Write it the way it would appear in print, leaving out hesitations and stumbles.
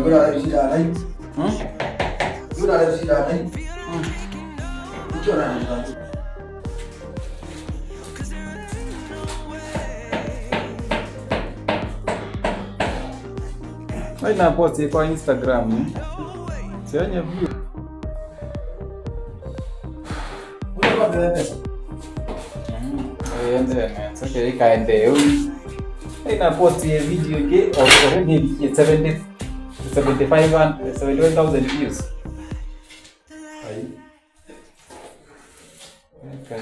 Gura da shi da nai. Gura da shi da nai. Gura da shi. Ai na post kwa Instagram ni. Sione view. Unaona pesa. Ende na sasa ikaende huyu. Ai na post video ke already 71,000 views. Ai. Okay.